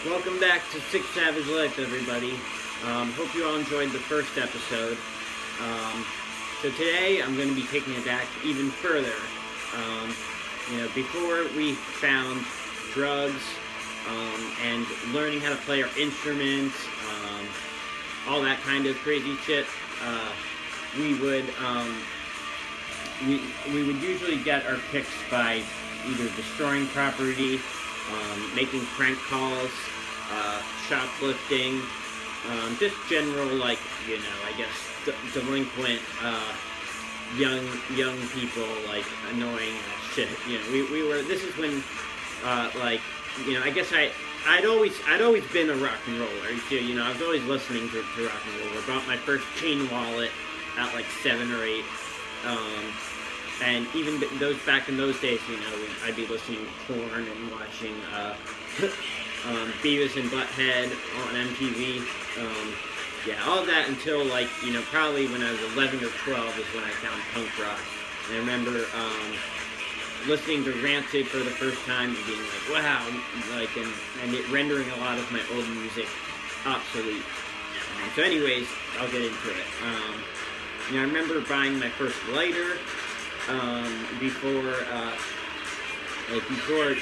Welcome back to Six Savage Life, everybody. Hope you all enjoyed the first episode. So today I'm going to be taking it back even further. Before we found drugs and learning how to play our instruments, all that kind of crazy shit, we would usually get our kicks by either destroying property, making prank calls, shoplifting, just general, I guess, delinquent, young people, annoying shit. This is when, I guess I'd always been a rock and roller. I was always listening to rock and roll. I bought my first chain wallet at 7 or 8. And even back in those days, I'd be listening to Korn and watching Beavis and Butthead on MTV. All that until probably when I was 11 or 12 is when I found punk rock. And I remember listening to Rancid for the first time and being like, wow, and it rendering a lot of my old music obsolete. So anyways, I'll get into it. I remember buying my first lighter. Before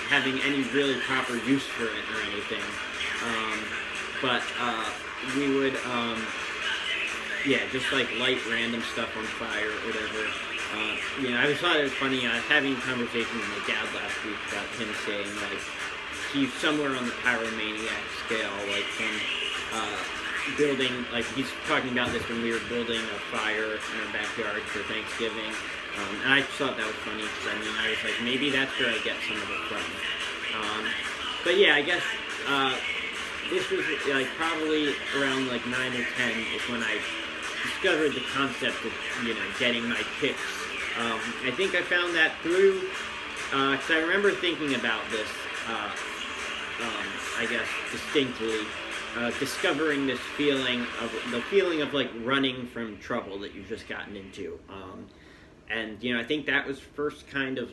having any really proper use for it or anything. We would, just light random stuff on fire or whatever. I just thought it was funny. I was having a conversation with my dad last week about him saying, he's somewhere on the pyromania scale, some building, he's talking about this when we were building a fire in our backyard for Thanksgiving. And I just thought that was funny because, I was like, maybe that's where I get some of it from. I guess this was, probably around, 9 or 10 is when I discovered the concept of, getting my kicks. I think I found that through, because I remember thinking about this, distinctly, discovering this feeling of, running from trouble that you've just gotten into. And, I think that was first kind of,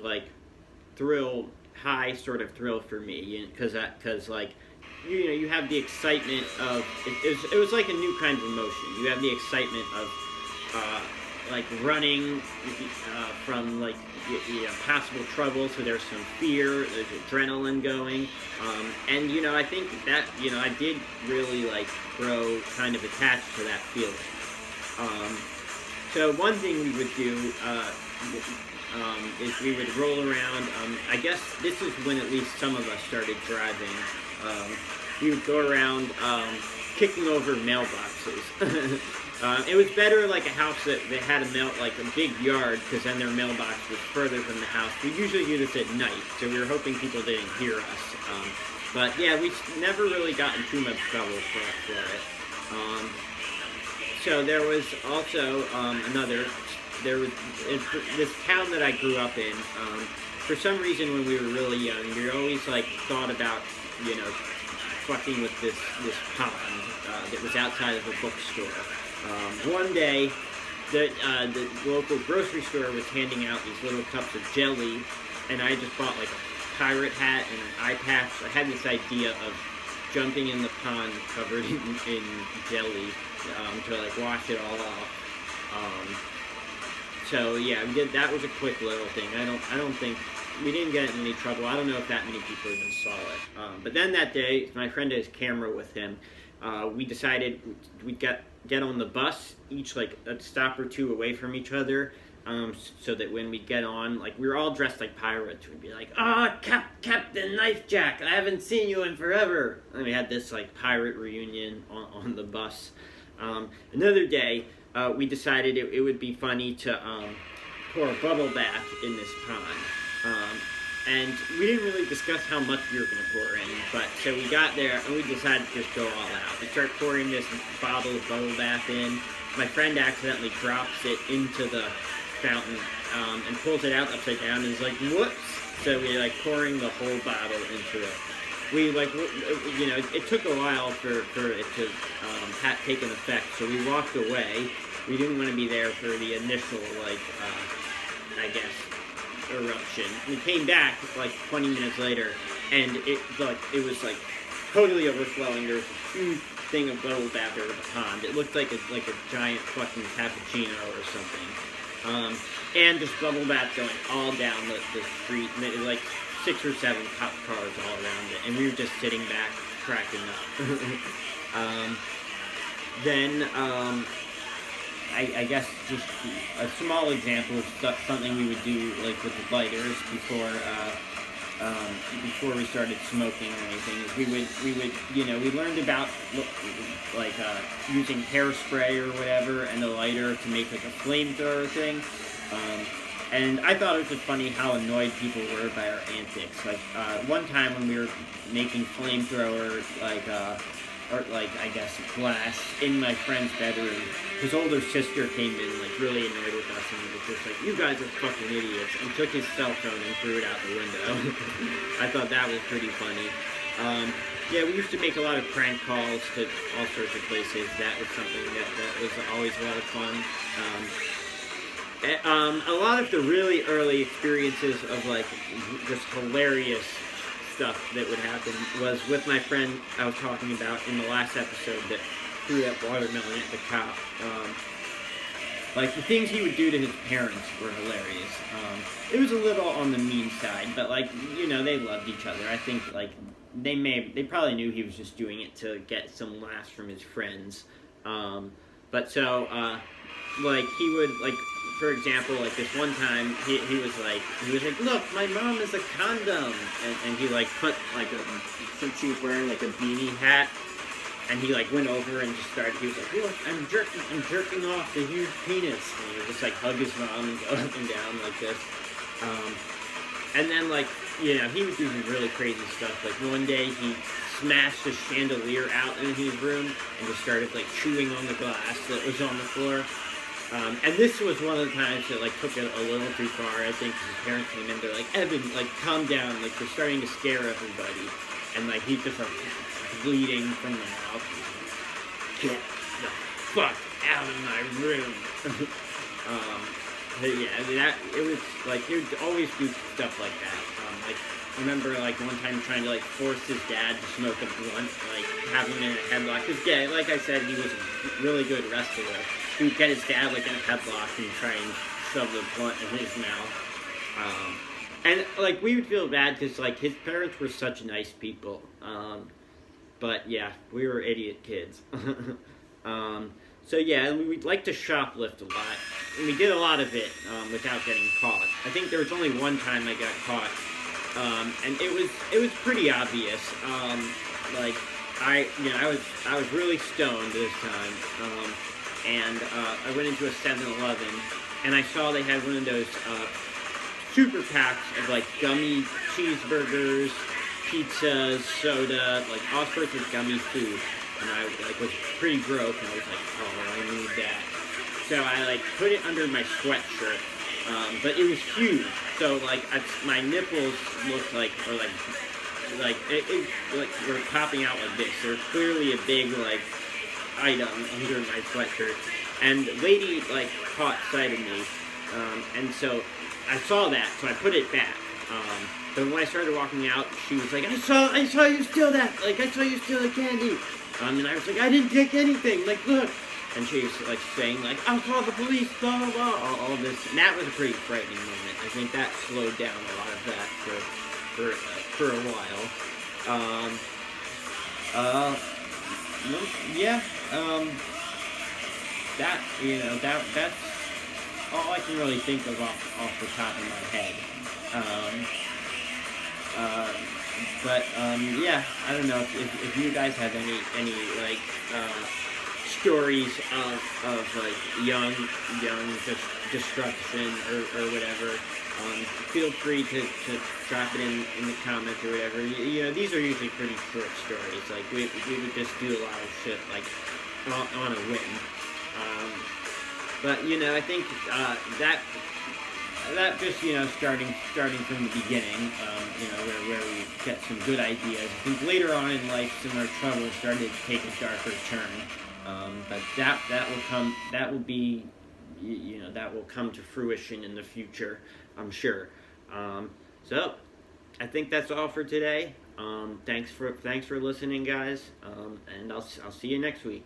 high sort of thrill for me, because you have the excitement of, it was like a new kind of emotion. You have the excitement of, running from, possible trouble, so there's some fear, there's adrenaline going, and, I think that, I did really, grow kind of attached to that feeling. So one thing we would do is we would roll around. I guess this is when at least some of us started driving. We would go around kicking over mailboxes. It was better a house that had a big yard, because then their mailbox was further from the house. We usually do this at night, so we were hoping people didn't hear us. We never really got in too much trouble for it. So there was also this town that I grew up in. For some reason, when we were really young, we always thought about fucking with this pond that was outside of a bookstore. One day, the local grocery store was handing out these little cups of jelly, and I just bought a pirate hat and an eye patch. I had this idea of jumping in the pond covered in jelly to wash it all off. That was a quick little thing. I don't think we didn't get in any trouble. I don't know if that many people even saw it. But then that day, my friend had his camera with him. We decided we'd get on the bus, each a stop or two away from each other, so that when we get on, we were all dressed like pirates. We'd be like, "Oh, Captain Knife Jack, I haven't seen you in forever." And we had this pirate reunion on the bus. Another day, we decided it would be funny to pour a bubble bath in this pond. And we didn't really discuss how much we were going to pour in, but so we got there and we decided to just go all out. We start pouring this bottle of bubble bath in. My friend accidentally drops it into the fountain and pulls it out upside down and is like, "Whoops!" So we're pouring the whole bottle into it. We it took a while for it to take an effect, so we walked away. We didn't want to be there for the initial eruption. We came back 20 minutes later, and it was totally overflowing. There was a huge thing of bubble bath over the pond. It looked like a giant fucking cappuccino or something. And this bubble bath going all down the street, and it was like 6 or 7 cop cars all around it, and we were just sitting back cracking up. Then I guess just a small example of something we would do like with the lighters before we started smoking or anything is we would we learned about like using hairspray or whatever and the lighter to make like a flamethrower thing. And I thought it was just funny how annoyed people were by our antics. Like one time when we were making flamethrower like I guess glass in my friend's bedroom, his older sister came in like really annoyed with us and was just like, "You guys are fucking idiots," and took his cell phone and threw it out the window. I thought that was pretty funny. Yeah, we used to make a lot of prank calls to all sorts of places. That was something that was always a lot of fun. A lot of the really early experiences of like just hilarious stuff that would happen was with my friend I was talking about in the last episode that threw that watermelon at the cop. Like the things he would do to his parents were hilarious. It was a little on the mean side, but like they loved each other. I think like they probably knew he was just doing it to get some laughs from his friends. But so like he would like. For example, like this one time, he was like, look, my mom is a condom, and he like put like since she was wearing like a beanie hat, and he like went over and just started. He was like, look, I'm jerking off the huge penis, and he would just like hug his mom and go up and down like this. And then like he would do some really crazy stuff. Like one day he smashed a chandelier out in his room and just started like chewing on the glass that was on the floor. And this was one of the times that, like, took it a little too far, I think, because his parents came in, they're like, "Evan, like, calm down, like, you're starting to scare everybody." And, like, he's just, like, bleeding from the mouth. "Get the fuck out of my room." But yeah, it was, like, he would always do stuff like that. Like, I remember, like, one time trying to, like, force his dad to smoke a blunt, like, have him in a headlock. Because, yeah, like I said, he was a really good wrestler. He would get his dad like in a headlock and try and shove the blunt in his mouth. And like we would feel bad because like his parents were such nice people. But yeah, we were idiot kids. So yeah, and we'd like to shoplift a lot. And we did a lot of it without getting caught. I think there was only one time I got caught. And it was pretty obvious. Like I was really stoned this time. And I went into a 7-Eleven, and I saw they had one of those super packs of like gummy cheeseburgers, pizzas, soda, like all sorts of gummy food. And I like was pretty broke, and I was like, "Oh, I need that." So I like put it under my sweatshirt, but it was huge. So like my nipples looked like, or like it like were popping out like this. They're clearly a big like item under my sweatshirt, and the lady like caught sight of me, and so I saw that, so I put it back. But when I started walking out, she was like, I saw you steal that, like I saw you steal the candy. And I was like, I didn't take anything, like look. And she was like saying like, I'll call the police, blah blah blah, all this. And that was a pretty frightening moment. I think that slowed down a lot of that for a while. Yeah, that's all I can really think of off the top of my head. Yeah, I don't know if you guys have any like stories of like young destruction or whatever. Feel free to drop it in the comments or whatever. These are usually pretty short stories. Like we would just do a lot of shit like on a whim. But I think that just starting from the beginning, where we get some good ideas. I think later on in life, some of our troubles started to take a darker turn. But that will come. That will be, that will come to fruition in the future, I'm sure. So I think that's all for today. Thanks for listening, guys, and I'll see you next week.